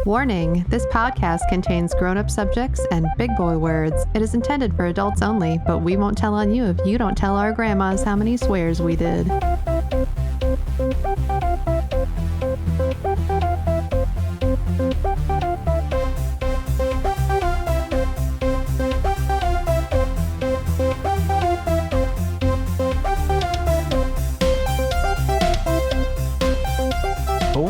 Warning, this podcast contains grown-up subjects and big boy words. It is intended for adults only, but we won't tell on you if you don't tell our grandmas how many swears we did.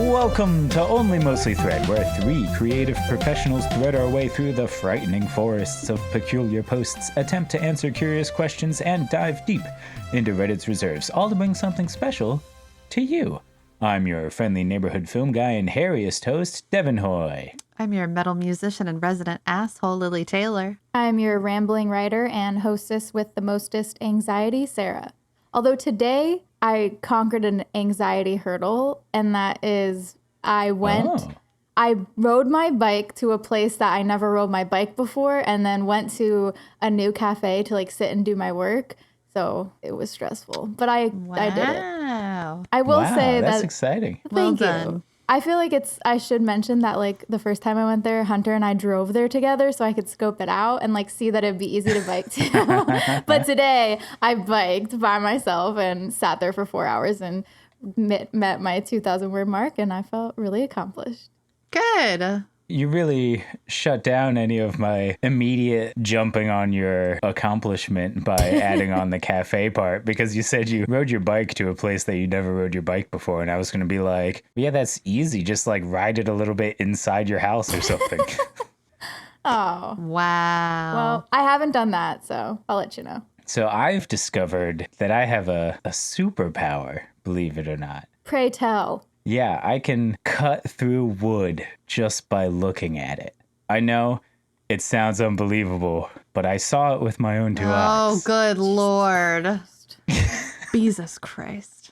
Welcome to Only Mostly Thread, where three creative professionals thread our way through the frightening forests of peculiar posts, attempt to answer curious questions, and dive deep into Reddit's reserves, all to bring something special to you. I'm your friendly neighborhood film guy and hairiest host, Devin Hoy. I'm your metal musician and resident asshole, Lily Taylor. I'm your rambling writer and hostess with the mostest anxiety, Sarah. Although today I conquered an anxiety hurdle, and that is I rode my bike to a place that I never rode my bike before, and then went to a new cafe to sit and do my work. So it was stressful, but I did it. I will say that's exciting. Thank you. I feel like I should mention that the first time I went there, Hunter and I drove there together so I could scope it out and see that it'd be easy to bike to. But today I biked by myself and sat there for 4 hours and met my 2,000 word mark, and I felt really accomplished. Good. You really shut down any of my immediate jumping on your accomplishment by adding on the cafe part, because you said you rode your bike to a place that you never rode your bike before. And I was going to be like, yeah, that's easy. Just ride it a little bit inside your house or something. Oh, wow. Well, I haven't done that, so I'll let you know. So I've discovered that I have a superpower, believe it or not. Pray tell. Yeah, I can cut through wood just by looking at it. I know it sounds unbelievable, but I saw it with my own two eyes. Oh, good Lord. Jesus Christ.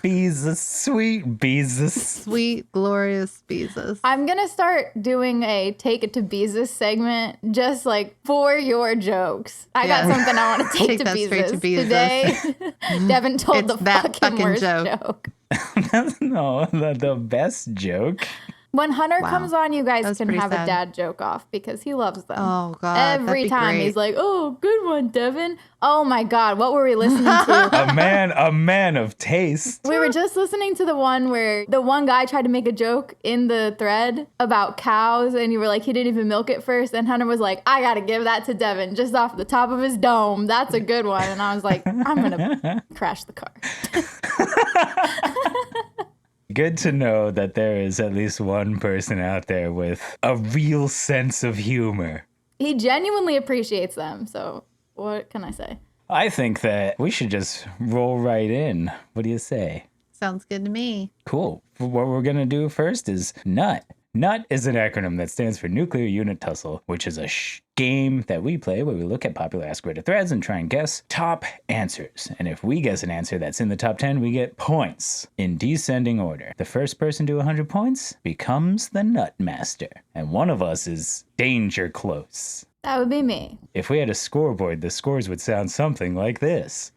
Beezus, sweet Beezus. Sweet, glorious Beezus. I'm going to start doing a Take It to Beezus segment just for your jokes. I got something I want to take to Beezus. Today, Devin told the fucking worst joke. No, the best joke. When Hunter comes on, you guys can have a dad joke off because he loves them. Oh, God. Every time he's like, oh, good one, Devin. Oh, my God. What were we listening to? A man of taste. We were just listening to the one where the one guy tried to make a joke in the thread about cows, and you were like, he didn't even milk it first. And Hunter was like, I got to give that to Devin just off the top of his dome. That's a good one. And I was like, I'm going to crash the car. Good to know that there is at least one person out there with a real sense of humor. He genuinely appreciates them, so what can I say? I think that we should just roll right in. What do you say? Sounds good to me. Cool. What we're going to do first is NUT. NUT is an acronym that stands for Nuclear Unit Tussle, which is a game that we play where we look at popular Ask Reddit threads and try and guess top answers. And if we guess an answer that's in the top 10, we get points in descending order. The first person to 100 points becomes the Nut Master. And one of us is danger close. That would be me. If we had a scoreboard, the scores would sound something like this.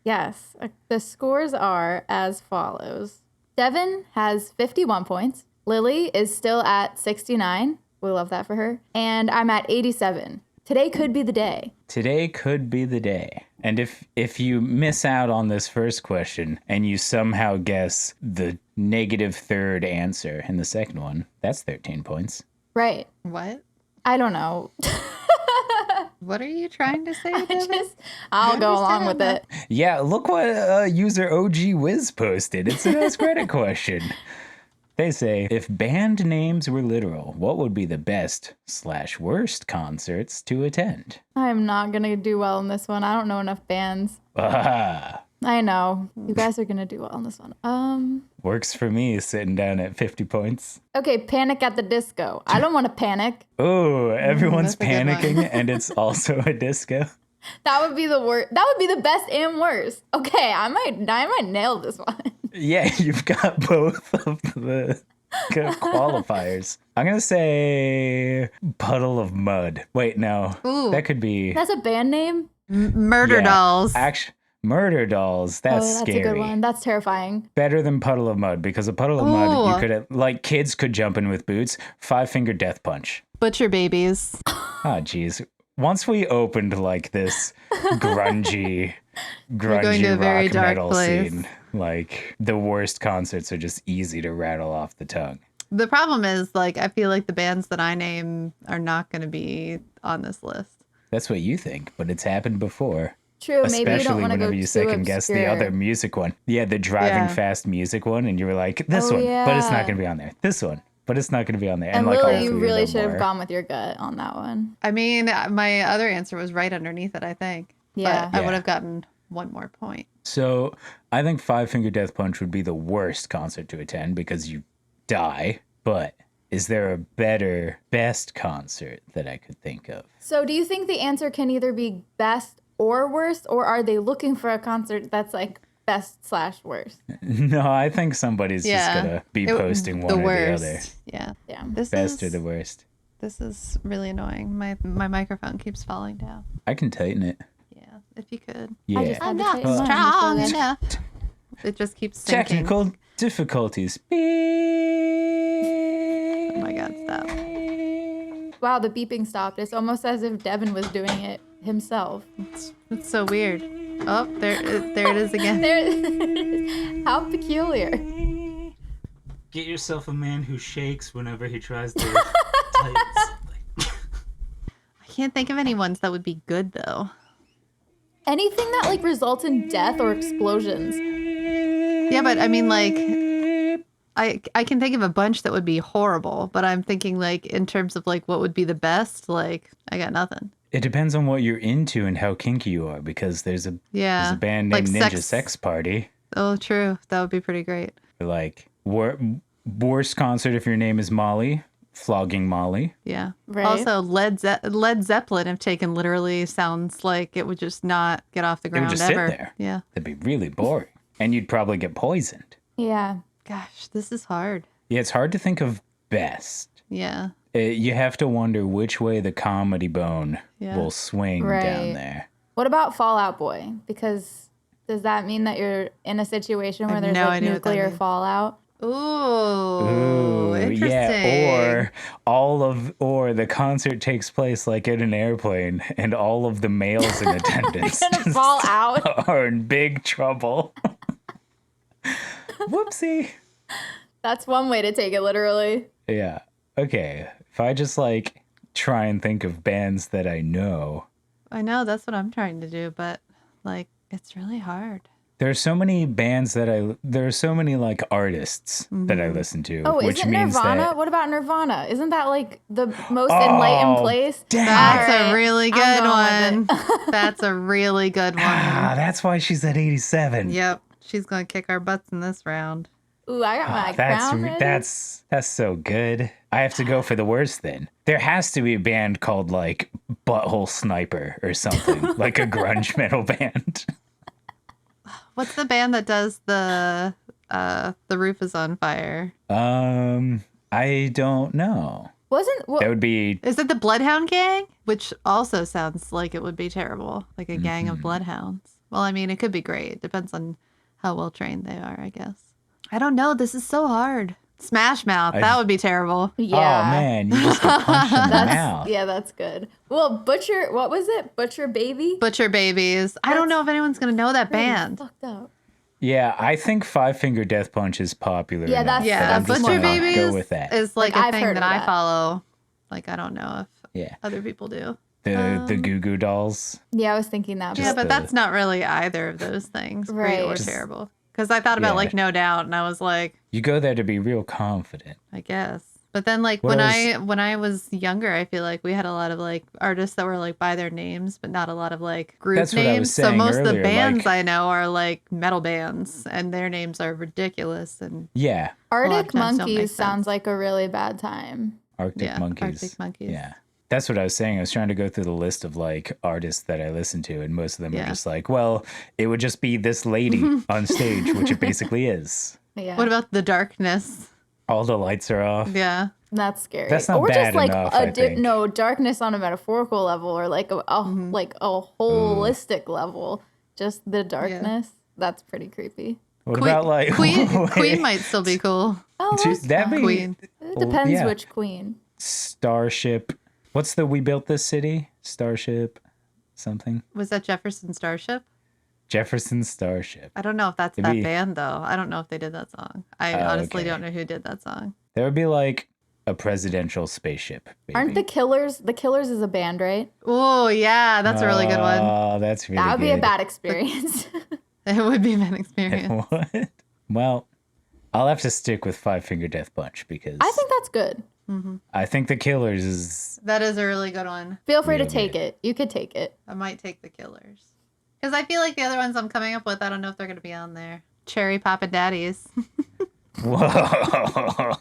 Yes. The scores are as follows. Devin has 51 points. Lily is still at 69. We love that for her. And I'm at 87. Today could be the day. Today could be the day. And if you miss out on this first question and you somehow guess the negative third answer in the second one, that's 13 points. Right. What? I don't know. What are you trying to say, Devin? I'll go along with it. Yeah, look what user OG Wiz posted. It's an Ask Reddit question. They say, if band names were literal, what would be the best/worst concerts to attend? I'm not going to do well in this one. I don't know enough bands. Ah. I know. You guys are going to do well in this one. Works for me, sitting down at 50 points. Okay, Panic at the Disco. I don't want to panic. Oh, everyone's panicking, and it's also a disco. That would be the worst. That would be the best and worst. Okay, I might nail this one. Yeah, you've got both of the qualifiers. I'm going to say Puddle of Mud. Wait, no. Ooh. That could be... That's a band name? Murder Dolls. Murder dolls. That's that's scary. a good one. That's terrifying. Better than Puddle of Mud, because a Puddle of Mud, you could, like, kids could jump in with boots. 5-finger death punch. Butcher babies. Oh, geez. Once we opened, like, this grungy going to a very rock dark metal place. scene, like, the worst concerts are just easy to rattle off the tongue. The problem is, like, I feel like the bands that I name are not going to be on this list. That's what you think, but it's happened before. True. Maybe you don't Especially want to go whenever you too second guess the obscure. other music one. Yeah, the driving fast music one, and you were like, this one, but it's not going to be on there. This one, but it's not going to be on there. And like, all Lily, you three of really them should have were. gone with your gut on that one. I mean, my other answer was right underneath it, I think. Yeah. But I would have gotten one more point. So I think 5-finger death punch would be the worst concert to attend because you die. But is there a better, best concert that I could think of? So do you think the answer can either be best or worst, or are they looking for a concert that's like best/worst? No, I think somebody's just gonna be posting one or the other. Yeah. Yeah. Best or the worst. This is really annoying. My microphone keeps falling down. I can tighten it. Yeah, if you could. Yeah. I just had to Not tighten mine strong before that. enough. It just keeps sinking. Technical difficulties. Oh my God, stop. Wow, the beeping stopped. It's almost as if Devin was doing it himself. It's so weird. Oh, there it is again. There, how peculiar. Get yourself a man who shakes whenever he tries to type something. I can't think of any ones that would be good though. Anything that like results in death or explosions. Yeah, but I mean, like, I can think of a bunch that would be horrible, but I'm thinking like in terms of like what would be the best. Like, I got nothing. It depends on what you're into and how kinky you are, because there's a band named like Ninja Sex Party. Oh, true. That would be pretty great. Like, worst concert if your name is Molly, flogging Molly. Yeah. Right. Also, Led Zeppelin, if taken literally, sounds like it would just not get off the It ground would just ever. sit there. Yeah. That'd be really boring. And you'd probably get poisoned. Yeah. Gosh, this is hard. Yeah, it's hard to think of best. Yeah. You have to wonder which way the comedy bone Yeah. will swing Right. down there. What about Fallout Boy? Because does that mean that you're in a situation where have there's no like idea what that nuclear means. fallout? Ooh, interesting. Yeah, or the concert takes place like in an airplane, and all of the males in attendance Gonna fall out. are in big trouble. Whoopsie. That's one way to take it literally. Yeah. Okay. If I just like try and think of bands that I know, I know that's what I'm trying to do, but like it's really hard. there are so many bands there are so many like artists that I listen to, Oh, which isn't means Nirvana? that What about Nirvana? Isn't that like the most enlightened place? damn. That's All right, a really good I'm going one. That's a really good one. Ah, that's why she's at 87. Yep. She's going to kick our butts in this round. Ooh, I got my crown ready. That's so good. I have to go for the worst then. There has to be a band called like Butthole Sniper or something, like a grunge metal band. What's the band that does the roof is on fire? I don't know. That would be Is it the Bloodhound Gang? Which also sounds like it would be terrible, like a gang of bloodhounds. Well, I mean, it could be great. It depends on how well trained they are, I guess. I don't know. This is so hard. Smash Mouth. That would be terrible. Yeah. Oh man, you just get punched in the mouth. Yeah, that's good. Well, Butcher, what was it? Butcher Baby? Butcher Babies. I don't know if anyone's going to know that band. Fucked up. Yeah, I think 5-finger death punch is popular. Yeah, enough that's- Yeah, that I'm just Butcher gonna Babies go with that. is like Like, a I've thing heard that of I that. follow. Like, I don't know if Yeah, other people do. the Goo Goo Dolls. Yeah, I was thinking that. Yeah, but but that's not really either of those things, great or Right. terrible. Because I thought about Yeah. like No Doubt, and I was like, You go there to be real confident. I guess. But then like when I was younger, I feel like we had a lot of like artists that were like by their names, but not a lot of like group That's what I was names. So saying most of the earlier, bands like- I know are like metal bands, and their names are ridiculous. And Yeah, a lot of Arctic times don't make Monkeys sounds sense. like a really bad time. Arctic Monkeys. Arctic Monkeys. Yeah. That's what I was saying. I was trying to go through the list of like artists that I listen to, and most of them are Yeah. just like, well, it would just be this lady on stage, which it basically is. Yeah. What about The Darkness? All the lights are off. Yeah. That's scary. That's not or bad just like enough, I think. darkness on a metaphorical level, or like a like a holistic level. just the darkness. That's pretty creepy. What about like Queen might still be cool. Oh, that's that'd fine. be Queen. It depends yeah. which queen. Starship. What's the We Built This City? Starship something? Was that Jefferson Starship? Jefferson Starship. I don't know if that's It'd that be- band though. I don't know if they did that song. I Oh, honestly okay. don't know who did that song. That would be like a presidential spaceship. Maybe. Aren't the Killers? The Killers is a band, right? Oh yeah, that's a really good one. Oh, that's really That would be a good. bad experience. It would be an experience. What? Well, I'll have to stick with Five Finger Death Punch because I think that's good. I think the Killers is That is a really good one. Feel free to Real take good. it. You could take it. I might take the Killers. Because I feel like the other ones I'm coming up with, I don't know if they're going to be on there. Cherry Papa Daddies. whoa.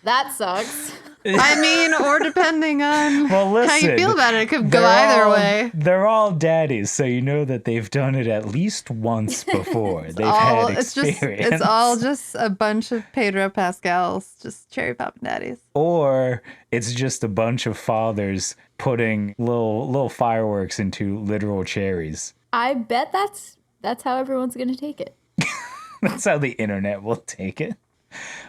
That sucks. I mean, or depending on Well, listen, how you feel about it, it could go they're either all- way. They're all daddies, so you know that they've done it at least once before. They've All, had it's experience. it's all just a bunch of Pedro Pascals, just Cherry Papa Daddies. Or it's just a bunch of fathers putting little fireworks into literal cherries. I bet that's how everyone's gonna take it. That's how the internet will take it.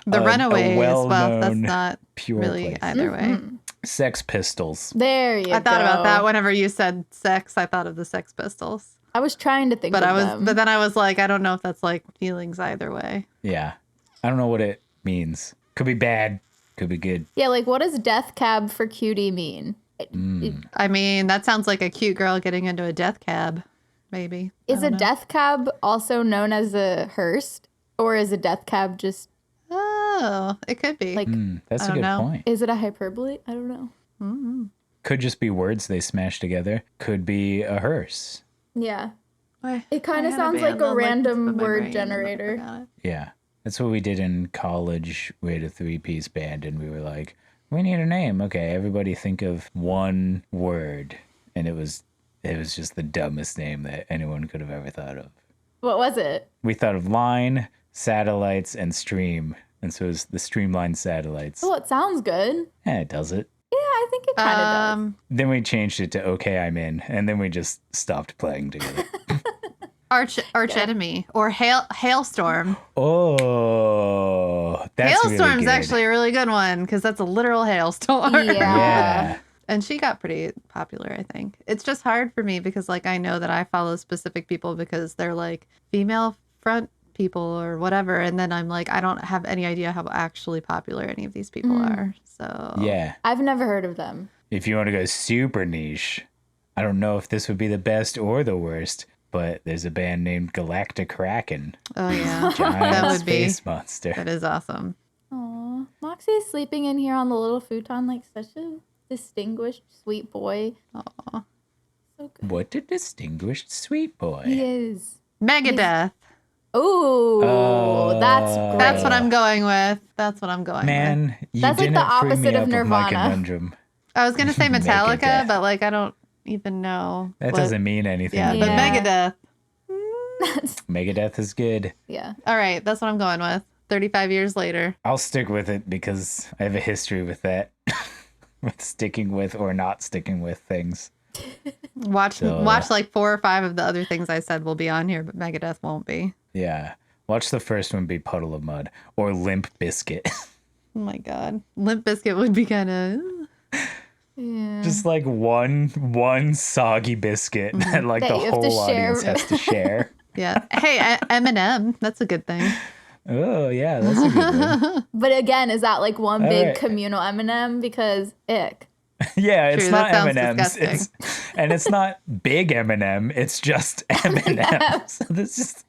The A Runaways, well, that's well-known not pure really place. either way. Sex Pistols. There you go. I thought about that whenever you said sex. I thought of the Sex Pistols, I was trying to think but of them. but then I was like, I don't know if that's like feelings either way. Yeah. I don't know what it means. Could be bad. Could be good. Yeah, like what does death cab for cutie mean? I mean, that sounds like a cute girl getting into a death cab, maybe. Is a death cab also known as a hearse? Or is a death cab just Oh, it could be. like, That's I a don't good know. point. is it a hyperbole? I don't know. Could just be words they smash together. Could be a hearse. Yeah. Why? It kind I of had a sounds like band a on, to random put my word brain in, but I generator. forgot it. Yeah. That's what we did in college. We had a 3-piece band and we were like, we need a name. Okay, everybody think of one word. And it was just the dumbest name that anyone could have ever thought of. What was it? We thought of line, satellites, and stream. And so it was the Streamline Satellites. Well, it sounds good. Yeah, it does it. Yeah, I think it kind of does. Then we changed it to Okay, I'm In. And then we just stopped playing together. Arch enemy or hailstorm. Oh, that's really Hailstorm's good. actually a really good one because that's a literal hailstorm. Yeah. And she got pretty popular, I think. It's just hard for me because, like, I know that I follow specific people because they're like female front people or whatever, and then I'm like, I don't have any idea how actually popular any of these people are. So Yeah. I've never heard of them. If you want to go super niche, I don't know if this would be the best or the worst, but there's a band named Galactic Kraken. oh yeah, Giant that would be space monster. that is awesome. Aw, Moxie's sleeping in here on the little futon like such a distinguished sweet boy. Aw. So good. What a distinguished sweet boy. He is. Megadeth. Oh, that's great. That's what I'm going with. That's what I'm going with. Man, you That's like didn't the free me opposite of up with my Nirvana. conundrum. I was gonna say Metallica, Megadeth. but like I don't even know. That what- doesn't mean anything. Yeah, to but me. Megadeth. Megadeth is good. Yeah. All right, that's what I'm going with. 35 years later. I'll stick with it because I have a history with that. With sticking with or not sticking with things. Watch like 4 or 5 of the other things I said will be on here, but Megadeth won't be. Yeah. Watch the first one be Puddle of Mud or Limp Biscuit. Oh my god, Limp Bizkit would be kind of. Yeah. Just like one soggy biscuit that like That the you have to whole share. audience has to share. Yeah. Hey, Eminem, that's a good thing. Oh yeah, that's a good one. But again, is that like one All big right. communal M&M? Because ick. Yeah, it's True, not that sounds M&M's. disgusting. And it's not big M&M. It's just M&M. So this is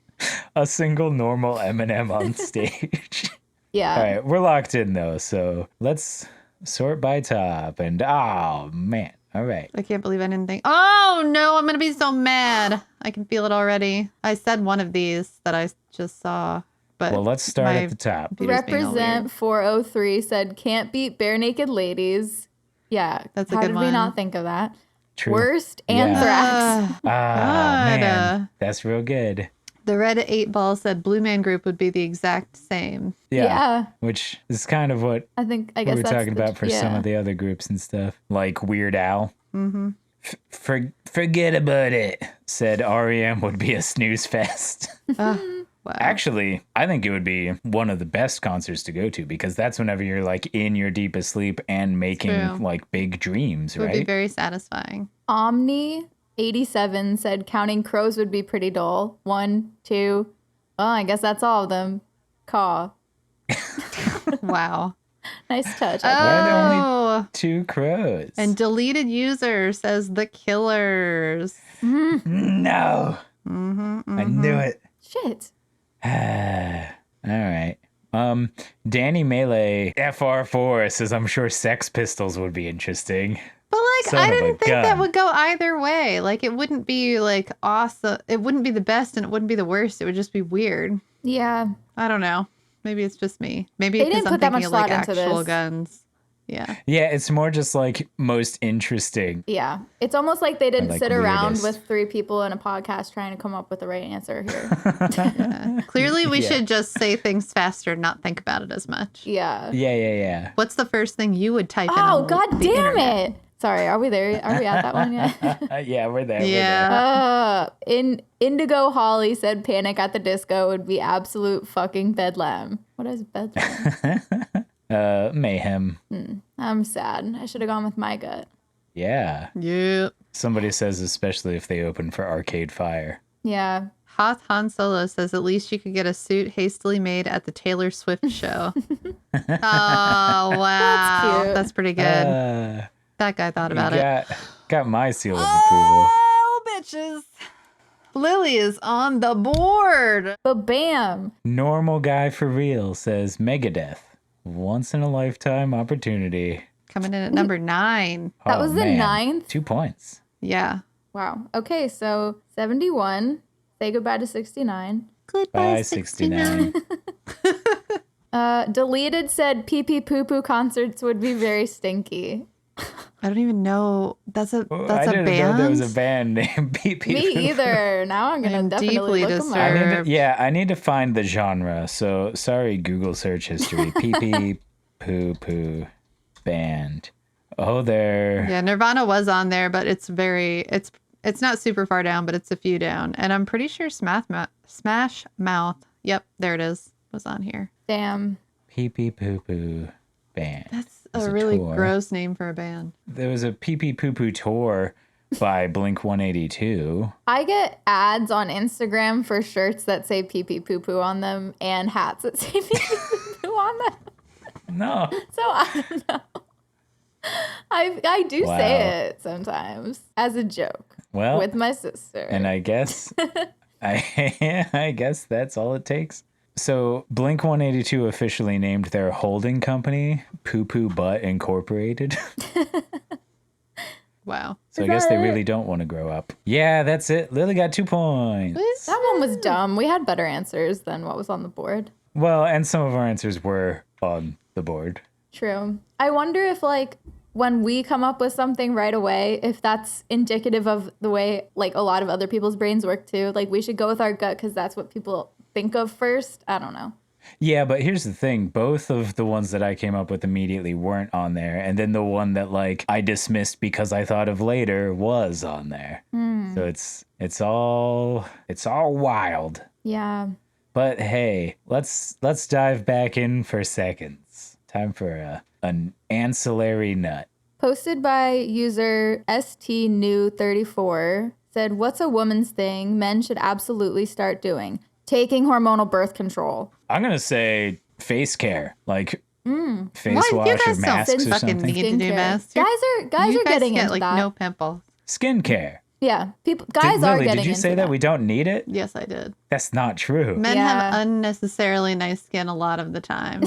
a single normal M&M on stage. Yeah. All right, we're locked in though, so let's sort by top. And oh man, all right. I can't believe I didn't think. Oh no, I'm gonna be so mad. I can feel it already. I said one of these that I just saw, but Well, let's start my at the top. computer's being all Represent weird. 403 said, can't beat bare naked ladies. Yeah. That's a How good did we one. not think of that? True. Worst Yeah. anthrax. Ah God. man, that's real good. The Red 8 Ball said Blue Man Group would be the exact same. Yeah. Which is kind of what I we guess were that's talking about for some yeah. of the other groups and stuff, like Weird Al. Mm-hmm. Forget about it, said REM would be a snooze fest. Wow. Actually, I think it would be one of the best concerts to go to because that's whenever you're like in your deepest sleep and making True. like big dreams, It would be right? very satisfying. Omni 87 said counting crows would be pretty dull. 1, 2. Well, I guess that's all of them. Caw. Wow. Nice touch. Why are there only Oh, 2 crows? and deleted user says the Killers. No. I knew it. Shit. All right. Danny Melee FR4 says, I'm sure Sex Pistols would be interesting. But like, Son I of a didn't think that gun. would go either way. Like, it wouldn't be like awesome. It wouldn't be the best and it wouldn't be the worst. It would just be weird. Yeah. I don't know. Maybe it's just me. Maybe They because didn't I'm put that thinking much of like thought into actual this. guns. Yeah. Yeah, it's more just like most interesting. Yeah. It's almost like they didn't like sit around weirdest. with 3 people in a podcast trying to come up with the right answer here. Yeah. Clearly, we Yeah. should just say things faster, not think about it as much. Yeah. Yeah. What's the first thing you would type in? Oh, on god the damn internet? it. Sorry, are we there? Are we at that one yet? Yeah, we're there. Yeah. In Indigo Holly said Panic at the Disco would be absolute fucking bedlam. What is bedlam? Mayhem. I'm sad. I should have gone with my gut. Yeah. Yep. Somebody says, especially if they open for Arcade Fire. Yeah. Hoth Han Solo says at least you could get a suit hastily made at the Taylor Swift show. Oh, wow. cute. That's pretty good. That guy thought about it. Got my seal of approval. Oh, bitches. Lily is on the board. But bam. Normal guy for real says Megadeth. Once in a lifetime opportunity. Coming in at number 9. That Oh, was the man. 9th. 2 points. Yeah. Wow. Okay, so 71. Say goodbye to 69. Goodbye, Bye, 69. Deleted said pee pee poo poo concerts would be very stinky. I don't even know. That's a I didn't band. know there was a band named PP. Me either. Now I'm gonna I'm definitely deeply look them disturbed. up. I need to find the genre. So sorry, Google search history. PP poo poo band. Oh, there. Yeah, Nirvana was on there, but it's not super far down, but it's a few down. And I'm pretty sure Smash Mouth. Yep, there it is. Was on here. Damn. PP poo poo band. That's There's a a really tour. gross name for a band. There was a PP poo poo tour by Blink 182. I get ads on Instagram for shirts that say pee pee poo poo on them and hats that say pee pee poo poo on them. No. So I don't know. I do Wow. say it sometimes as a joke Well, with my sister. and I guess I guess that's all it takes. So Blink 182 officially named their holding company Poo Poo Butt Incorporated. Wow. So I Is guess that they it? really don't want to grow up. Yeah, that's it. Lily got 2 points. That one was dumb. We had better answers than what was on the board. Well, and some of our answers were on the board. True. I wonder if like when we come up with something right away, if that's indicative of the way like a lot of other people's brains work too. Like we should go with our gut because that's what people think of first. I don't know. Yeah, but here's the thing. Both of the ones that I came up with immediately weren't on there. And then the one that like I dismissed because I thought of later was on there. So it's all wild. Yeah. But hey, let's dive back in for seconds. Time for an ancillary nut. Posted by user STNew34 said, "What's a woman's thing men should absolutely start doing? Taking hormonal birth control." I'm gonna say face care, like face What? You wash or guys don't masks or fucking something. need to do Skincare. masks. Guys You are getting get into like that. no pimples. Skincare. Yeah, guys are Lily, getting did you into say that we don't need it? Yes, I did. That's not true. Men Yeah. have unnecessarily nice skin a lot of the time.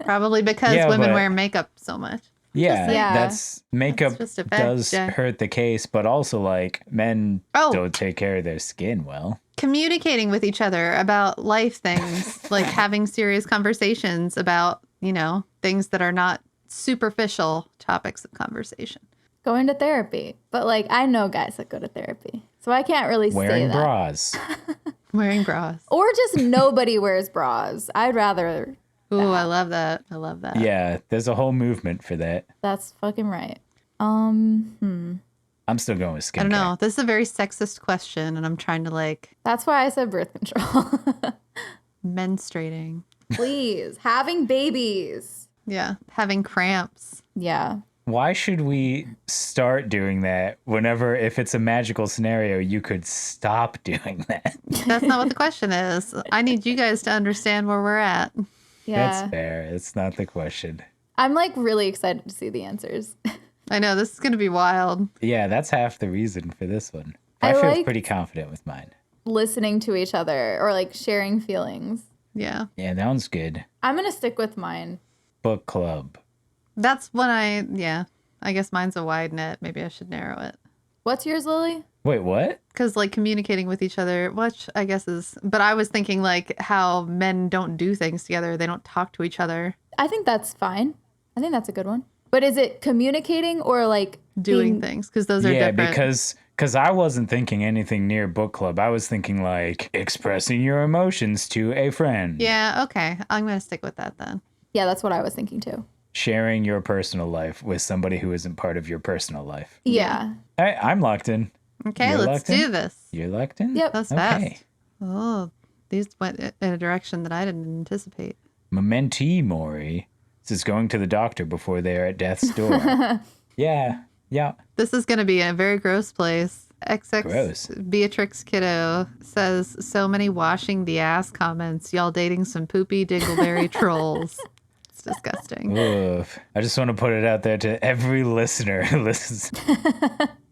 Probably because Yeah, women but- wear makeup so much. Yeah, Yeah. that's makeup That's just a fact, does Jack. hurt the case, but also like men Oh. don't take care of their skin well. Communicating with each other about life things, like having serious conversations about, things that are not superficial topics of conversation. Going to therapy. But like I know guys that go to therapy. So I can't really say Wearing that. bras. Wearing bras. Or just nobody wears bras. I'd rather Ooh, I love that. I love that. Yeah, there's a whole movement for that. that's fucking right. I'm still going with skincare. I don't know. This is a very sexist question, and I'm trying to like That's why I said birth control. menstruating. Please, having babies. Yeah, having cramps. Yeah. Why should we start doing that whenever, if it's a magical scenario, you could stop doing that? That's not what the question is. I need you guys to understand where we're at. Yeah. That's fair. It's not the question. I'm like really excited to see the answers. I know this is going to be wild. Yeah, that's half the reason for this one. I I feel liked- pretty confident with mine. Listening to each other or like sharing feelings. Yeah. Yeah, that one's good. I'm going to stick with mine. Book club. That's when I guess mine's a wide net. Maybe I should narrow it. What's yours, Lily? Wait, what? Because like communicating with each other, which I guess is, but I was thinking like how men don't do things together. They don't talk to each other. I think that's fine. I think that's a good one. But is it communicating or like Doing being- things, because those are Yeah, different. because I wasn't thinking anything near book club. I was thinking like expressing your emotions to a friend. Yeah, okay. I'm going to stick with that then. Yeah, that's what I was thinking too. Sharing your personal life with somebody who isn't part of your personal life. Yeah. All right, I'm locked in. Okay, You're let's locked in? do this. You're locked in? Yep. That was Okay. fast. Oh, these went in a direction that I didn't anticipate. Mementi mori. This is going to the doctor before they are at death's door. Yeah. This is going to be a very gross place. XX Gross. Beatrix Kiddo says, so many washing the ass comments. Y'all dating some poopy dingleberry trolls. It's disgusting. Oof. I just want to put it out there to every listener who listens.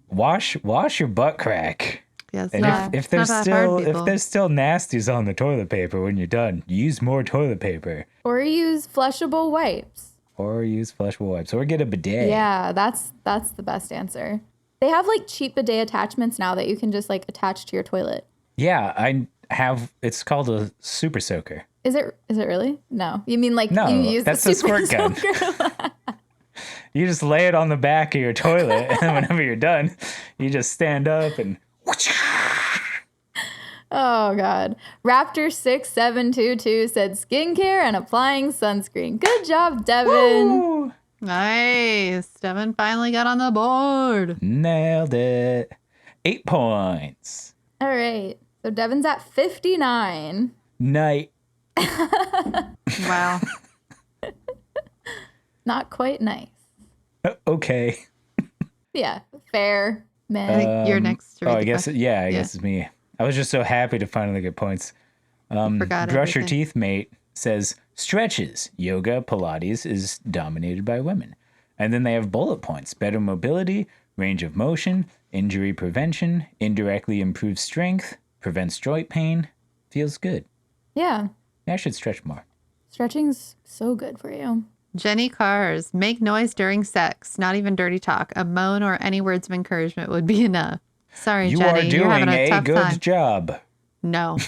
Wash your butt crack. Yes, And yeah, if it's not there's that still hard, people. if there's still nasties on the toilet paper when you're done, use more toilet paper. Or use flushable wipes. Or use flushable wipes. Or get a bidet. Yeah, that's the best answer. They have like cheap bidet attachments now that you can just like attach to your toilet. Yeah, I have. It's called a super soaker. Is it really? No. You mean like No, you use that's the a super squirt gun. soaker? You just lay it on the back of your toilet, and whenever you're done, you just stand up and. Oh God. Raptor6722 said skincare and applying sunscreen. Good job, Devin. Ooh, Nice. Devin finally got on the board. nailed it. 8 points. All right. So Devin's at 59. Night. Wow. Not quite nice. Okay. Yeah. Fair. I Man. think you're next to read Oh, I the guess. question. Yeah, I guess it's me. I was just so happy to finally get points. Forgot Brush your everything. teeth, mate says stretches, yoga, Pilates is dominated by women. And then they have bullet points: better mobility, range of motion, injury prevention, indirectly improves strength, prevents joint pain, feels good. Yeah. Maybe I should stretch more. Stretching's so good for you. Jenny Cars, make noise during sex, not even dirty talk. A moan or any words of encouragement would be enough. Sorry, You Jenny, are you're having doing a a tough good time. job. No.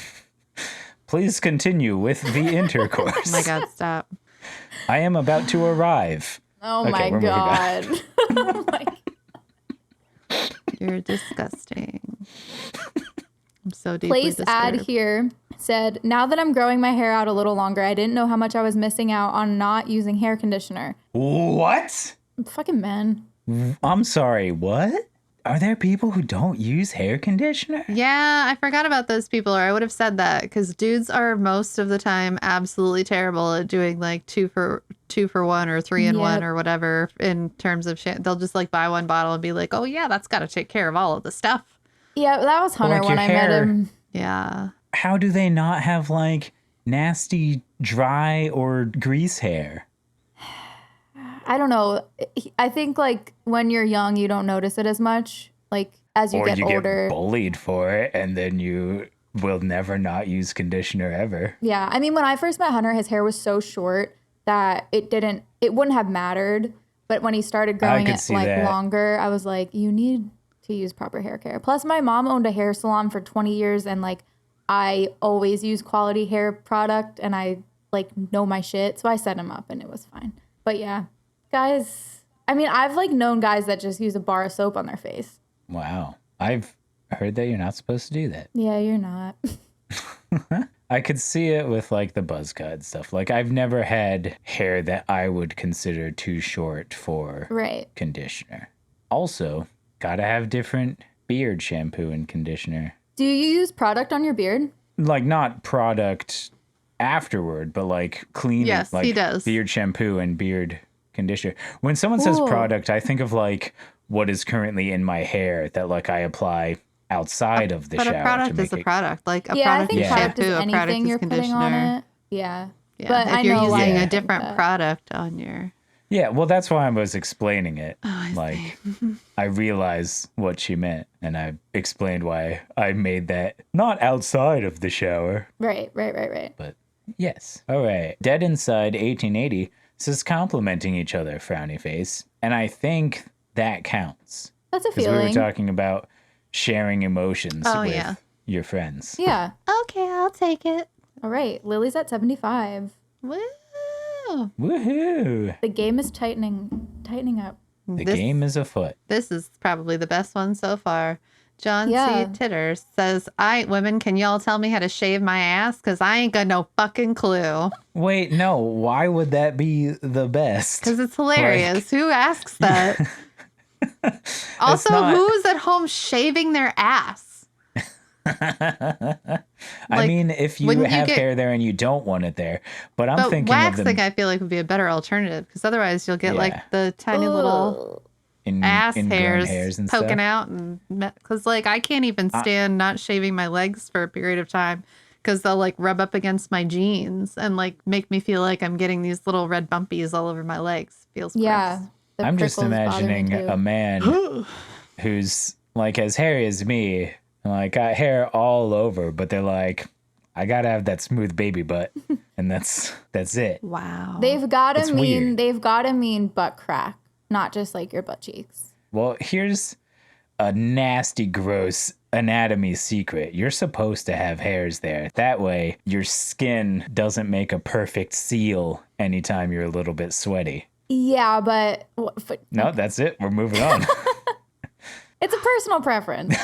Please continue with the intercourse. Oh my God, stop. I am about to arrive. Oh Okay, my we're moving on. God. Oh my- You're disgusting. I'm so deeply Place disturbed. ad here said, now that I'm growing my hair out a little longer, I didn't know how much I was missing out on not using hair conditioner. What? Fucking men. I'm sorry, what? Are there people who don't use hair conditioner? Yeah, I forgot about those people, or I would have said that, because dudes are most of the time absolutely terrible at doing like two for one or 3 in 1 Yep. or whatever in terms of shit. They'll just like buy one bottle and be like, oh yeah, that's got to take care of all of the stuff. Yeah, that was Hunter like when your I met hair. him. Yeah. How do they not have like nasty dry or grease hair? I don't know. I think like when you're young, you don't notice it as much. Like as you Or get you older. get bullied for it and then you will never not use conditioner ever. Yeah. I mean, when I first met Hunter, his hair was so short that it wouldn't have mattered. But when he started growing could it see like that. longer, I was like, you need to use proper hair care. Plus, my mom owned a hair salon for 20 years and like I always use quality hair product and I like know my shit. So I set him up and it was fine. But yeah, guys, I mean, I've like known guys that just use a bar of soap on their face. Wow. I've heard that you're not supposed to do that. Yeah, you're not. I could see it with like the buzz cut and stuff. Like I've never had hair that I would consider too short for Right. conditioner. Also, gotta have different beard shampoo and conditioner. Do you use product on your beard? Like, not product afterward, but like clean, Yes, like he does. beard shampoo and beard conditioner. When someone says Cool. product, I think of like what is currently in my hair that like I apply outside of the But shower a to product make is a it. product. Like a Yeah, I product think is product is shampoo, a product anything is you're putting on conditioner. it. Yeah. Yeah. But if I you're know why using you a think different that. product on your Yeah, well, that's why I was explaining it. Oh, I like, see. I realized what she meant, and I explained why I made that not outside of the shower, Right. but yes. All right. Dead Inside 1880 says complimenting each other, frowny face, and I think that counts. That's a Because we were feeling. talking about sharing emotions Oh, with yeah. your friends. Yeah. Okay, I'll take it. All right. Lily's at 75. Woo! Woohoo! The game is tightening up. The game is afoot. This is probably the best one so far. John Yeah. C. Titters says, "I women, can y'all tell me how to shave my ass? Cause I ain't got no fucking clue. Wait, no. Why would that be the best? Cause it's hilarious. Who asks that? Also, not- who's at home shaving their ass? I mean, if you wouldn't you have get- hair there and you don't want it there, but I'm But thinking of waxing, them I feel like would be a better alternative. Because otherwise, you'll get Yeah. like the tiny little ass ingrown hairs and poking stuff. out, and because like I can't even stand not shaving my legs for a period of time because they'll like rub up against my jeans and like make me feel like I'm getting these little red bumpies all over my legs. Feels Yeah. gross. The I'm just prickles bother me imagining too. a man who's like as hairy as me, and like got hair all over, but they're like, I gotta have that smooth baby butt, and that's it. Wow. They've got It's to weird. mean butt crack, not just like your butt cheeks. Well, here's a nasty, gross anatomy secret. You're supposed to have hairs there. That way, your skin doesn't make a perfect seal anytime you're a little bit sweaty. Yeah, but No, that's it. We're moving on. it's a personal preference.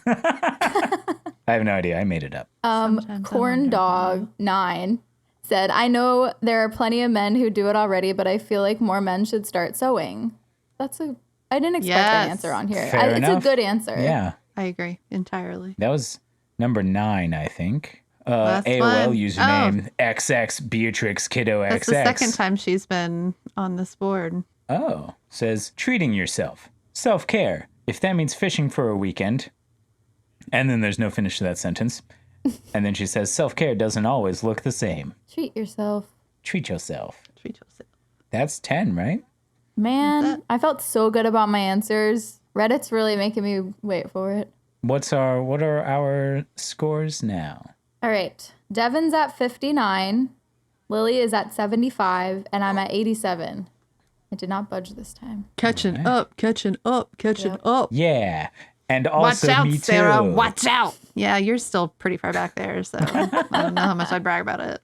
I have no idea. I made it up. Sometimes I Corn wonder. Dog 9 said, I know there are plenty of men who do it already, but I feel like more men should start sewing. I didn't expect that Yes. answer on here. Fair It's enough. a good answer. Yeah. I agree entirely. That was number 9, I think. Last AOL one. username XX Beatrix Kiddo That's XX. the second time she's been on this board. Oh, says treating yourself. Self-care. If that means fishing for a weekend. And then there's no finish to that sentence. And then she says self-care doesn't always look the same. Treat yourself. Treat yourself. Treat yourself. That's 10, right? Man, I felt so good about my answers. Reddit's really making me wait for it. What are our scores now? All right. Devin's at 59. Lily is at 75. And I'm at 87. I did not budge this time. Catching up, catching up, catching up. Yeah. And Watch also out, me Sarah. too. Watch out. Yeah, you're still pretty far back there, so I don't know how much I'd brag about it.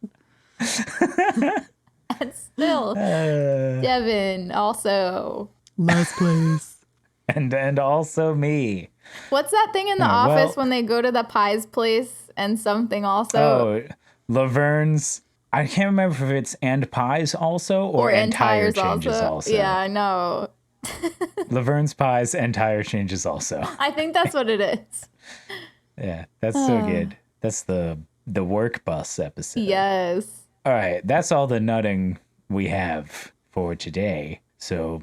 And still, Devin also. Last place. And also me. What's that thing in the Oh, office well- when they go to the pies place and something also? Oh, Laverne's. I can't remember if it's and pies also or and tire changes also. Yeah, I know. Laverne's pies and tire changes also. I think that's what it is. Yeah, that's so good. That's the work bus episode. Yes. All right, that's all the nutting we have for today. So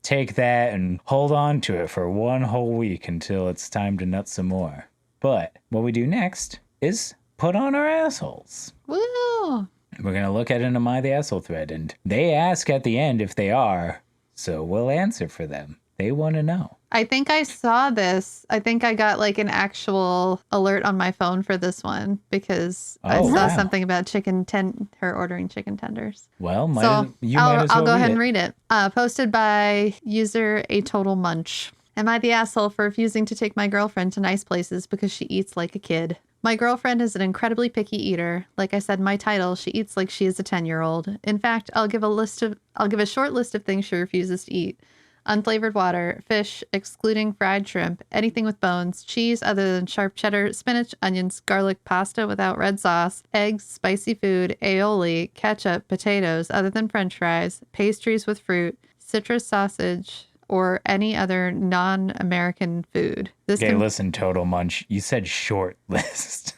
take that and hold on to it for one whole week until it's time to nut some more. But what we do next is put on our assholes. Woo! We're going to look at an Am I the Asshole thread, and they ask at the end if they are, so we'll answer for them. They want to know. I think I saw this. I think I got like an actual alert on my phone for this one because I Oh, saw wow. something about her ordering chicken tenders. Well, So might as well I'll go ahead and read read it. Posted by user A Total Munch. Am I the asshole for refusing to take my girlfriend to nice places because she eats like a kid? My girlfriend is an incredibly picky eater. Like I said in my title, she eats like she is a 10-year-old. In fact, I'll give a short list of things she refuses to eat. Unflavored water, fish, excluding fried shrimp, anything with bones, cheese other than sharp cheddar, spinach, onions, garlic, pasta without red sauce, eggs, spicy food, aioli, ketchup, potatoes other than french fries, pastries with fruit, citrus sausage, or any other non-American food. Okay, listen, Total Munch. You said short list.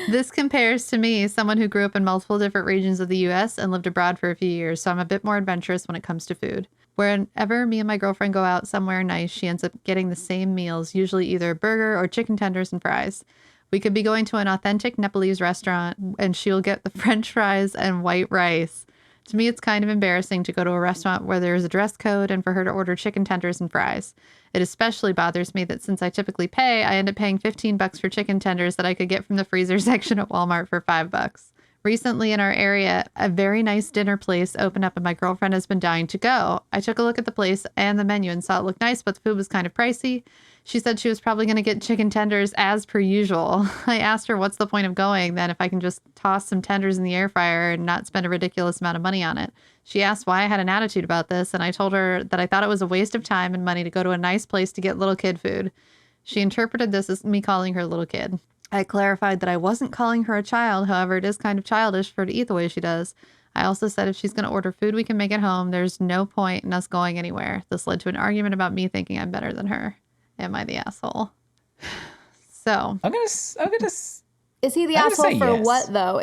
This compares to me, someone who grew up in multiple different regions of the US and lived abroad for a few years, so I'm a bit more adventurous when it comes to food. Whenever me and my girlfriend go out somewhere nice, she ends up getting the same meals, usually either a burger or chicken tenders and fries. We could be going to an authentic Nepalese restaurant and she'll get the French fries and white rice. To me, it's kind of embarrassing to go to a restaurant where there's a dress code and for her to order chicken tenders and fries. It especially bothers me that since I typically pay, I end up paying $15 for chicken tenders that I could get from the freezer section at Walmart for $5. Recently in our area, a very nice dinner place opened up and my girlfriend has been dying to go. I took a look at the place and the menu and saw it looked nice, but the food was kind of pricey. She said she was probably going to get chicken tenders as per usual. I asked her what's the point of going then if I can just toss some tenders in the air fryer and not spend a ridiculous amount of money on it. She asked why I had an attitude about this, and I told her that I thought it was a waste of time and money to go to a nice place to get little kid food. She interpreted this as me calling her a little kid. I clarified that I wasn't calling her a child, however, it is kind of childish for her to eat the way she does. I also said if she's going to order food we can make at home, there's no point in us going anywhere. This led to an argument about me thinking I'm better than her. Am I the asshole? So I'm gonna. Is he the I'm gonna asshole say for yes. what though?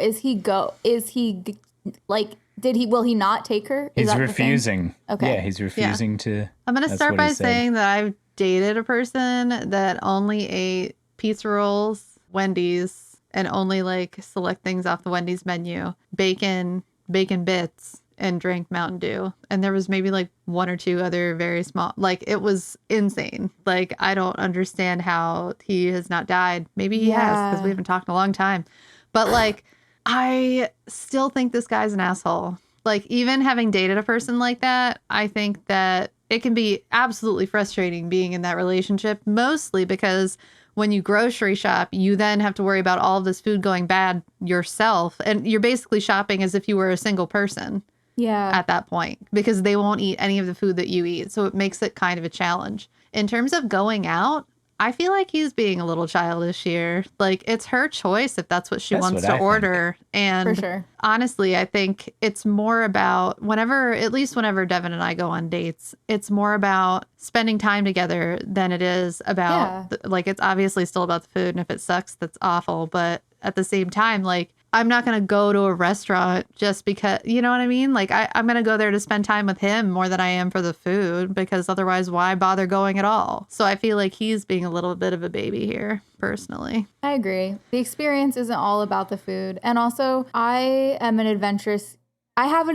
Will he not take her? Is He's that the thing? refusing. Okay. Yeah, he's refusing to. I'm going to That's start what he by said. saying that I've dated a person that only ate pizza rolls, Wendy's, and only like select things off the Wendy's menu, bacon bits, and drank Mountain Dew. And there was maybe like one or two other very small, like it was insane. Like I don't understand how he has not died. Maybe he has because we haven't talked in a long time. But like, I still think this guy's an asshole. Like even having dated a person like that, I think that it can be absolutely frustrating being in that relationship, mostly because when you grocery shop, you then have to worry about all of this food going bad yourself. And you're basically shopping as if you were a single person. Yeah. At that point because they won't eat any of the food that you eat. So it makes it kind of a challenge. In terms of going out, I feel like he's being a little childish here. Like it's her choice if that's what she wants to order. And For sure. honestly, I think it's more about at least whenever Devin and I go on dates, it's more about spending time together than it is about like it's obviously still about the food. And if it sucks, that's awful. But at the same time, like I'm not going to go to a restaurant just because, you know what I mean? Like I'm going to go there to spend time with him more than I am for the food because otherwise why bother going at all? So I feel like he's being a little bit of a baby here, personally. I agree. The experience isn't all about the food. And also I have an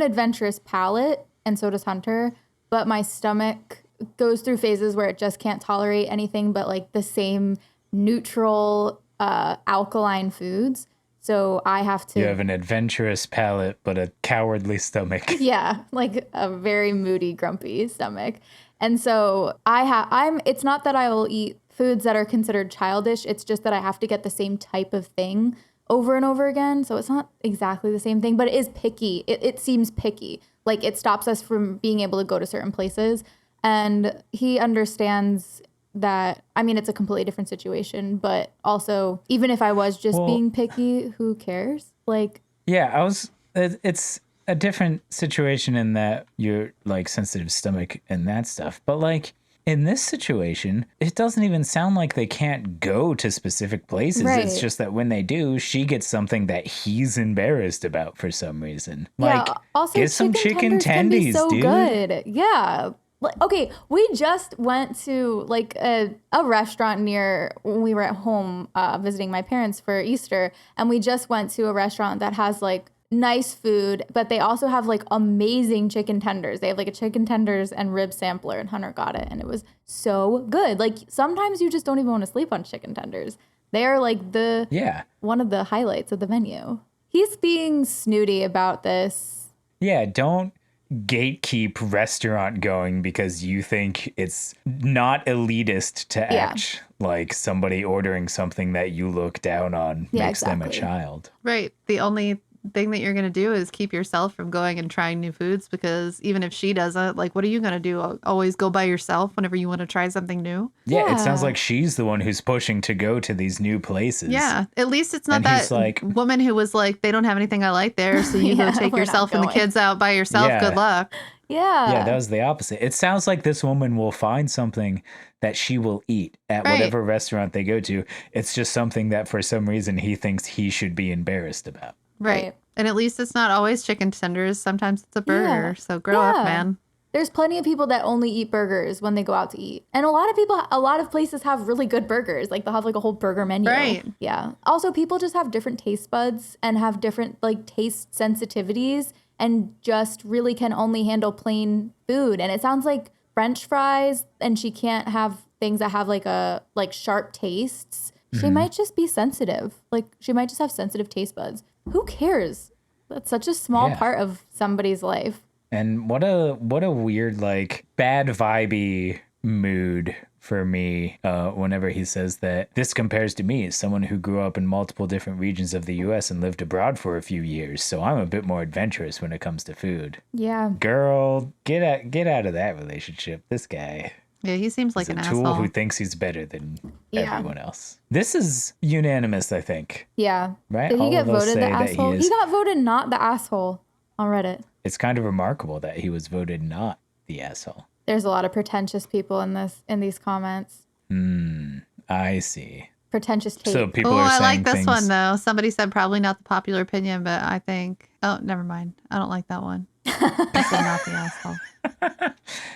adventurous palate and so does Hunter, but my stomach goes through phases where it just can't tolerate anything but like the same neutral alkaline foods. So I have to. You have an adventurous palate, but a cowardly stomach. Yeah, like a very moody, grumpy stomach. And so it's not that I will eat foods that are considered childish. It's just that I have to get the same type of thing over and over again. So it's not exactly the same thing, but it is picky. It seems picky. Like it stops us from being able to go to certain places. And he understands that, I mean, it's a completely different situation, but also even if I was just being picky, who cares? Like, yeah, it's a different situation in that you're like sensitive stomach and that stuff. But like in this situation, it doesn't even sound like they can't go to specific places. Right. It's just that when they do, she gets something that he's embarrassed about for some reason. yeah, Like, also get some chicken tenders can be tendies, so dude. good. Yeah. Okay, we just went to like a restaurant near when we were at home visiting my parents for Easter, and we just went to a restaurant that has like nice food, but they also have like amazing chicken tenders. They have like a chicken tenders and rib sampler, and Hunter got it, and it was so good. Like sometimes you just don't even want to sleep on chicken tenders. They are like one of the highlights of the menu. He's being snooty about this. Yeah, don't gatekeep restaurant going because you think it's not elitist to act like somebody ordering something that you look down on makes them a child. Right. The only thing that you're going to do is keep yourself from going and trying new foods because even if she doesn't, like, what are you going to do? Always go by yourself whenever you want to try something new? Yeah, it sounds like she's the one who's pushing to go to these new places. Yeah, at least it's not And that he's like, woman who was like, they don't have anything I like there, so you go take yourself and the kids out by yourself. Yeah. Good luck. Yeah, that was the opposite. It sounds like this woman will find something that she will eat at Right. whatever restaurant they go to. It's just something that for some reason he thinks he should be embarrassed about. Right. And at least it's not always chicken tenders. Sometimes it's a burger. So grow up, man. There's plenty of people that only eat burgers when they go out to eat. And a lot of places have really good burgers. Like they'll have like a whole burger menu. Right. Yeah. Also, people just have different taste buds and have different like taste sensitivities and just really can only handle plain food. And it sounds like French fries, and she can't have things that have like sharp tastes. She might just be sensitive. Like she might just have sensitive taste buds. Who cares? That's such a small part of somebody's life. And what a weird, like, bad vibey mood for me whenever he says that this compares to me as someone who grew up in multiple different regions of the U.S. and lived abroad for a few years. So I'm a bit more adventurous when it comes to food. Yeah. Girl, get out of that relationship. This guy. Yeah, he seems like He's an a tool asshole. who thinks he's better than everyone else. This is unanimous, I think. Yeah. Right? Did he All get of us voted the say that asshole? He got voted not the asshole on Reddit. It's kind of remarkable that he was voted not the asshole. There's a lot of pretentious people in these comments. I see. Pretentious tape. So people Oh, are I saying like this things, one though. Somebody said probably not the popular opinion, but I think. Oh, never mind. I don't like that one. I said not the asshole.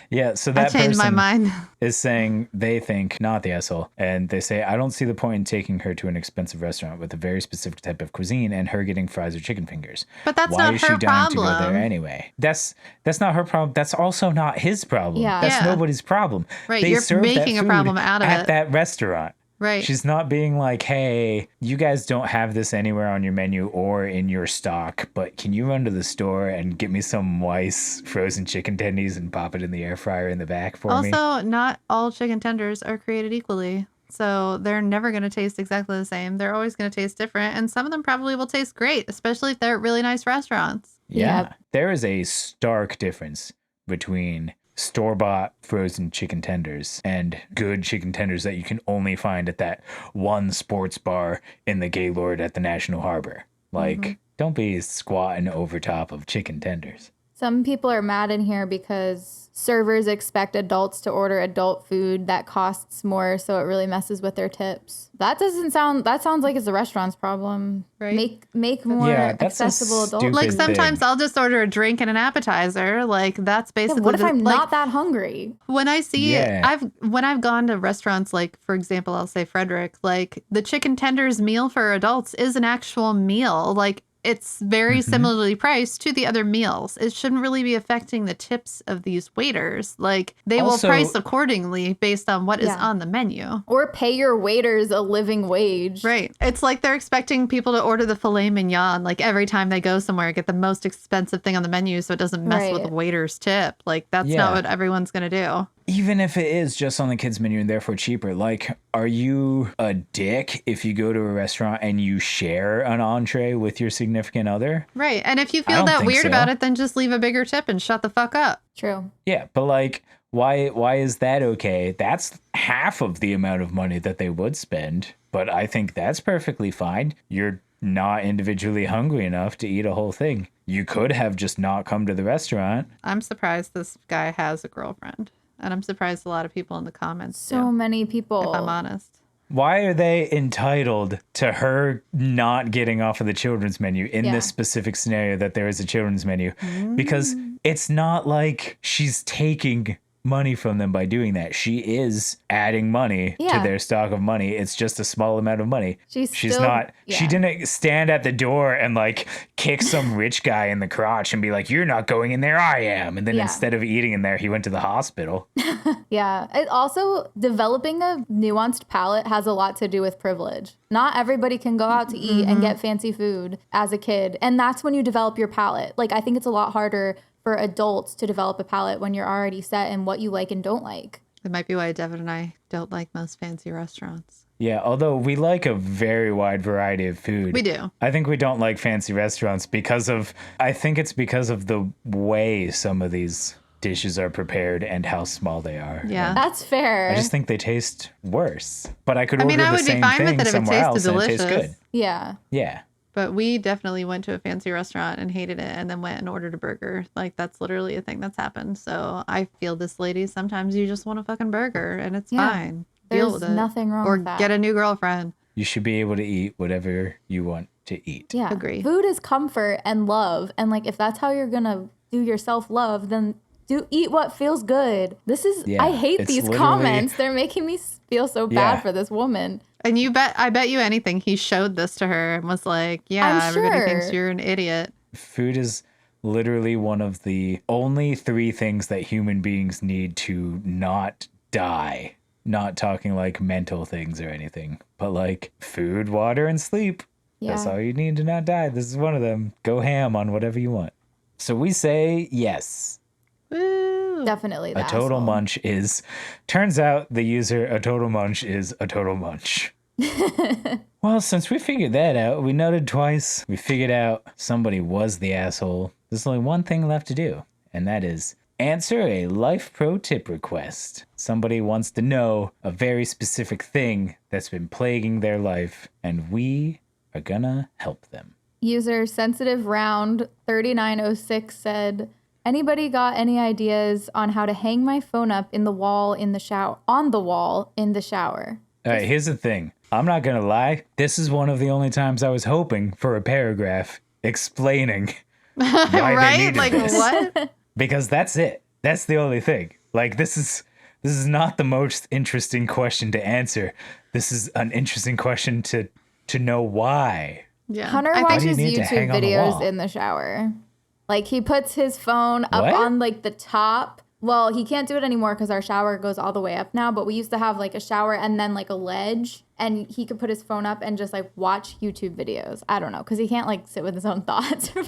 Yeah, so I that changed my person mind. is saying they think not the asshole. And they say, I don't see the point in taking her to an expensive restaurant with a very specific type of cuisine and her getting fries or chicken fingers. But that's Why not is her she dying to go there problem. anyway? That's not her problem. That's also not his problem. Yeah. That's Yeah. nobody's problem. Right, They you're serve that making a food problem out of at it. that restaurant. Right. She's not being like, hey, you guys don't have this anywhere on your menu or in your stock, but can you run to the store and get me some Weiss frozen chicken tendies and pop it in the air fryer in the back for me? Also, not all chicken tenders are created equally. So they're never going to taste exactly the same. They're always going to taste different. And some of them probably will taste great, especially if they're at really nice restaurants. Yeah. Yep. There is a stark difference between store-bought frozen chicken tenders and good chicken tenders that you can only find at that one sports bar in the Gaylord at the National Harbor. Like, don't be squatting over top of chicken tenders. Some people are mad in here because servers expect adults to order adult food that costs more, so it really messes with their tips. That sounds like it's the restaurant's problem. Right. Make more Yeah, that's a accessible adult. stupid Like thing. sometimes I'll just order a drink and an appetizer. Like that's Yeah, basically what if I'm like, not that hungry? when I see Yeah. when I've gone to restaurants, like for example, I'll say Frederick, like the chicken tenders meal for adults is an actual meal. Like it's very similarly priced to the other meals. It shouldn't really be affecting the tips of these waiters. Like they Also- will price accordingly based on what is Yeah. on the menu. Or pay your waiters a living wage. Right. It's like they're expecting people to order the filet mignon like every time they go somewhere, get the most expensive thing on the menu so it doesn't mess with Right. the waiter's tip. Like that's Yeah. not what everyone's going to do. Even if it is just on the kids menu and therefore cheaper, like, are you a dick if you go to a restaurant and you share an entree with your significant other? Right. And if you I feel don't that think weird so. about it, then just leave a bigger tip and shut the fuck up. True. Yeah, but like, why is that okay? That's half of the amount of money that they would spend, but I think that's perfectly fine. You're not individually hungry enough to eat a whole thing. You could have just not come to the restaurant. I'm surprised this guy has a girlfriend. And I'm surprised a lot of people in the comments So do, many people. if I'm honest. Why are they entitled to her not getting off of the children's menu in Yeah. this specific scenario that there is a children's menu? Because it's not like she's taking money from them by doing that. She is adding money to Yeah. their stock of money. It's just a small amount of money. She's She's still- not, she yeah. didn't stand at the door and like kick some rich guy in the crotch and be like, you're not going in there, I am. And then Yeah. instead of eating in there, he went to the hospital. Yeah. It also, developing a nuanced palate has a lot to do with privilege. Not everybody can go out to eat and get fancy food as a kid. And that's when you develop your palate. Like, I think it's a lot harder for adults to develop a palate when you're already set in what you like and don't like. It might be why Devin and I don't like most fancy restaurants. Yeah, although we like a very wide variety of food. We do. I think we don't like fancy restaurants I think it's because of the way some of these dishes are prepared and how small they are. Yeah. That's fair. I just think they taste worse. But I could I order mean, I the would be same fine with thing it if it somewhere tasted else and it tastes delicious. good. Yeah. Yeah. But we definitely went to a fancy restaurant and hated it and then went and ordered a burger. Like, that's literally a thing that's happened. So I feel this lady, sometimes you just want a fucking burger and it's fine. Deal There's with it. nothing wrong or with that. get a new girlfriend. You should be able to eat whatever you want to eat. Yeah. Agree. Food is comfort and love. And like, if that's how you're going to do your self-love, then eat what feels good. I hate these comments. They're making me feel so bad for this woman. And I bet you anything he showed this to her and was like, yeah, everybody thinks you're an idiot. Food is literally one of the only 3 things that human beings need to not die. Not talking like mental things or anything, but like food, water, and sleep. Yeah. That's all you need to not die. This is one of them. Go ham on whatever you want. So we say yes. Woo. Definitely A total munch is, turns out the user a total munch is a total munch. Well, since we figured that out, we noted twice, we figured out somebody was the asshole. There's only one thing left to do, and that is answer a life pro tip request. Somebody wants to know a very specific thing that's been plaguing their life, and we are gonna help them. User sensitive round 3906 said, anybody got any ideas on how to hang my phone up in the wall in the shower, on the wall in the shower? All right, here's the thing. I'm not gonna lie. This is one of the only times I was hoping for a paragraph explaining why they needed like this. What? Because that's it. That's the only thing. Like, this is not the most interesting question to answer. This is an interesting question to know why. Yeah. Hunter Why do you watches need to hang YouTube on the videos wall? in the shower. Like, he puts his phone up What? on like the top. Well, he can't do it anymore because our shower goes all the way up now, but we used to have like a shower and then like a ledge, and he could put his phone up and just like watch YouTube videos. I don't know, because he can't like sit with his own thoughts for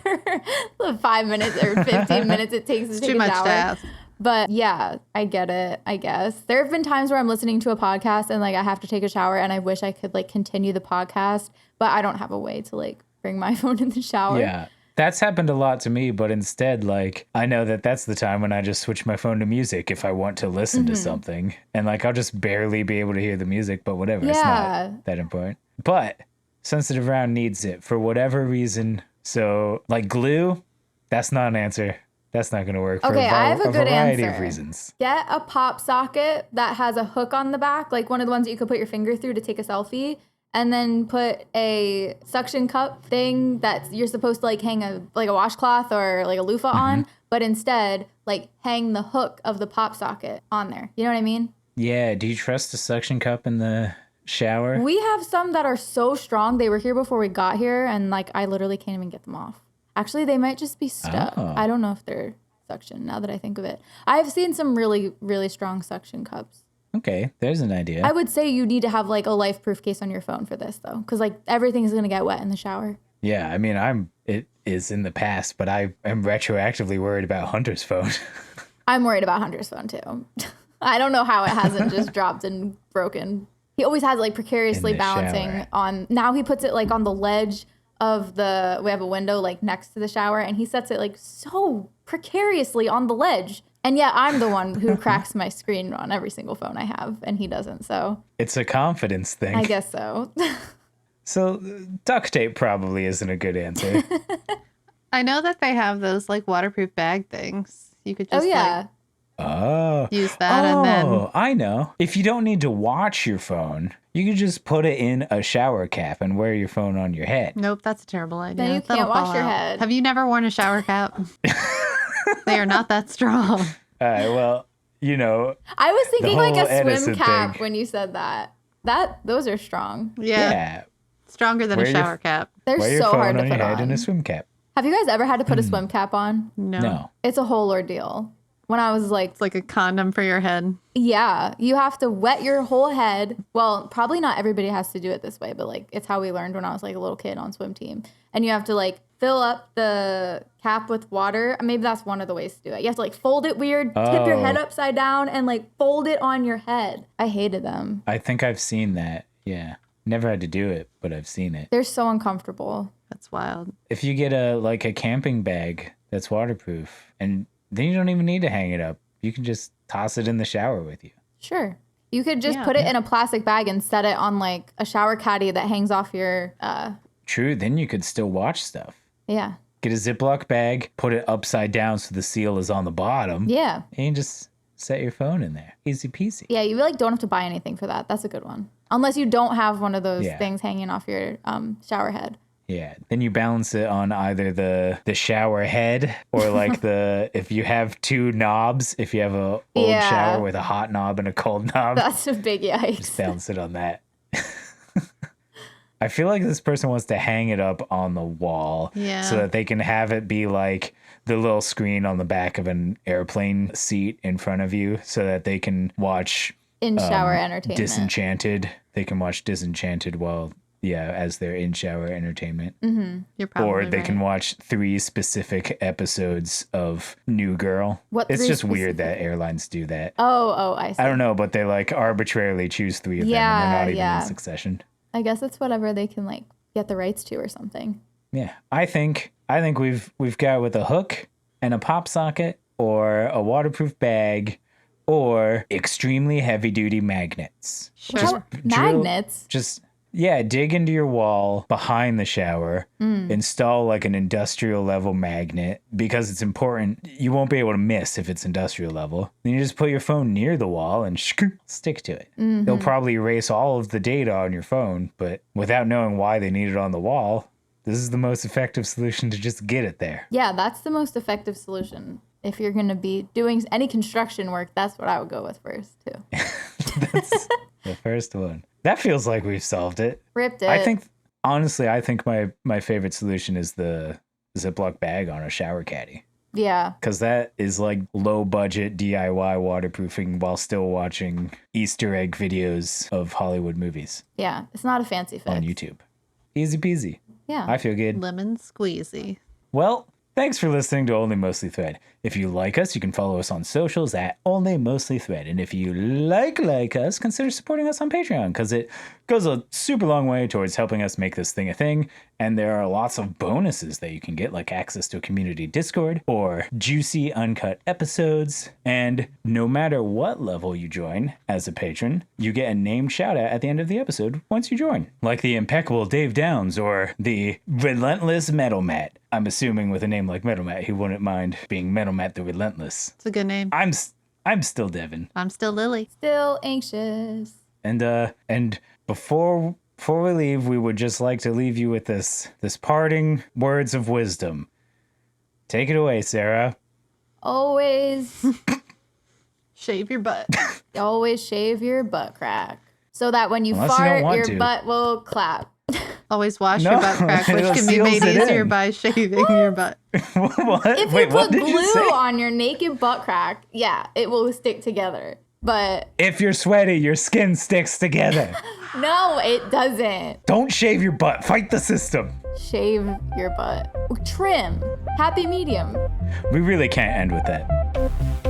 the 5 minutes or 15 minutes it takes to take too a much shower. to ask. But yeah, I get it, I guess. There have been times where I'm listening to a podcast and like I have to take a shower and I wish I could like continue the podcast, but I don't have a way to like bring my phone in the shower. Yeah. That's happened a lot to me, but instead, like, I know that that's the time when I just switch my phone to music if I want to listen to something. And, like, I'll just barely be able to hear the music, but whatever. It's not that important. But sensitive round needs it for whatever reason. So, like, glue, that's not an answer. That's not going to work for I have a good variety answer. of reasons. Get a pop socket that has a hook on the back, like one of the ones that you could put your finger through to take a selfie. And then put a suction cup thing that you're supposed to like hang a washcloth or like a loofah on, but instead like hang the hook of the pop socket on there. You know what I mean? Yeah. Do you trust a suction cup in the shower? We have some that are so strong. They were here before we got here, and like I literally can't even get them off. Actually, they might just be stuck. Oh. I don't know if they're suction now that I think of it. I've seen some really, really strong suction cups. Okay, there's an idea. I would say you need to have like a life-proof case on your phone for this though, because like everything is gonna get wet in the shower. Yeah, I mean, it is in the past, but I am retroactively worried about Hunter's phone. I'm worried about Hunter's phone too. I don't know how it hasn't just dropped and broken. He always has like precariously In the balancing shower. on. Now he puts it like on the ledge of we have a window like next to the shower, and he sets it like so precariously on the ledge. And yeah, I'm the one who cracks my screen on every single phone I have, and he doesn't. So It's a confidence thing. I guess so. So duct tape probably isn't a good answer. I know that they have those like waterproof bag things. You could just Oh. use that and then Oh, I know. If you don't need to watch your phone, you could just put it in a shower cap and wear your phone on your head. nope, that's a terrible idea. Then you can't That'll wash fall your out. head. Have you never worn a shower cap? They are not that strong. All right, well, you know, I was thinking like whole a swim Edison cap thing. when you said that. Those are strong. yeah. Stronger than Wear a your- shower cap. They're Wear your so phone hard to on your put head in on. a swim cap. Have you guys ever had to put a swim cap on? No. It's a whole ordeal. When I was like, It's like a condom for your head. yeah, you have to wet your whole head. Well, probably not everybody has to do it this way, but like it's how we learned when I was like a little kid on swim team. And you have to like fill up the cap with water. Maybe that's one of the ways to do it. You have to like fold it weird, tip your head Oh. upside down, and like fold it on your head. I hated them. I think I've seen that. Yeah. Never had to do it, but I've seen it. They're so uncomfortable. That's wild. If you get a camping bag that's waterproof, and then you don't even need to hang it up. You can just toss it in the shower with you. Sure. You could just Yeah. put it in a plastic bag and set it on like a shower caddy that hangs off your True, then you could still watch stuff. Yeah. Get a Ziploc bag, put it upside down so the seal is on the bottom. Yeah. And you just set your phone in there. Easy peasy. Yeah, you like don't have to buy anything for that. That's a good one. Unless you don't have one of those things hanging off your shower head. Yeah. Then you balance it on either the shower head or like if you have two knobs, if you have a old shower with a hot knob and a cold knob. That's a big yikes. Just balance it on that. I feel like this person wants to hang it up on the wall so that they can have it be like the little screen on the back of an airplane seat in front of you so that they can watch in-shower entertainment. Disenchanted. They can watch Disenchanted as their in-shower entertainment. Mm-hmm. You're probably Or they right. can watch 3 specific episodes of New Girl. It's just weird that airlines do that. Oh, I see. I don't know, but they like arbitrarily choose 3 of them and they're not even in succession. I guess it's whatever they can like get the rights to or something. Yeah, I think we've got with a hook and a pop socket or a waterproof bag or extremely heavy duty magnets. Sure. Magnets? Dig into your wall behind the shower, install like an industrial level magnet because it's important. You won't be able to miss if it's industrial level. Then you just put your phone near the wall and stick to it. Mm-hmm. They'll probably erase all of the data on your phone, but without knowing why they need it on the wall, this is the most effective solution to just get it there. Yeah, that's the most effective solution. If you're going to be doing any construction work, that's what I would go with first, too. That's the first one. That feels like we've solved it. Ripped it. I think my favorite solution is the Ziploc bag on a shower caddy. Yeah. Because that is like low budget DIY waterproofing while still watching Easter egg videos of Hollywood movies. Yeah. It's not a fancy fix. On YouTube. Easy peasy. Yeah. I feel good. Lemon squeezy. Well, thanks for listening to Only Mostly Thread. If you like us, you can follow us on socials at Only Mostly Thread. And if you like us, consider supporting us on Patreon because it goes a super long way towards helping us make this thing a thing. And there are lots of bonuses that you can get, like access to a community Discord or juicy uncut episodes. And no matter what level you join as a patron, you get a named shout out at the end of the episode once you join. Like the impeccable Dave Downs or the relentless Metal Matt. I'm assuming with a name like Metal Matt, he wouldn't mind being Metal Matt the Relentless. It's a good name. I'm still Devin. I'm still Lily. Still anxious. And before we leave, we would just like to leave you with this parting words of wisdom. Take it away, Sarah. Always Shave your butt. shave your butt crack so that when you Unless you fart, don't want your to. butt will clap. Always wash your butt crack, which it can be made seals it easier in. by shaving your butt. What? If Wait, you what put did you say? glue on your naked butt crack, yeah, it will stick together. But If you're sweaty, your skin sticks together. no, it doesn't. Don't shave your butt. Fight the system. Shave your butt. Trim. Happy medium. We really can't end with that.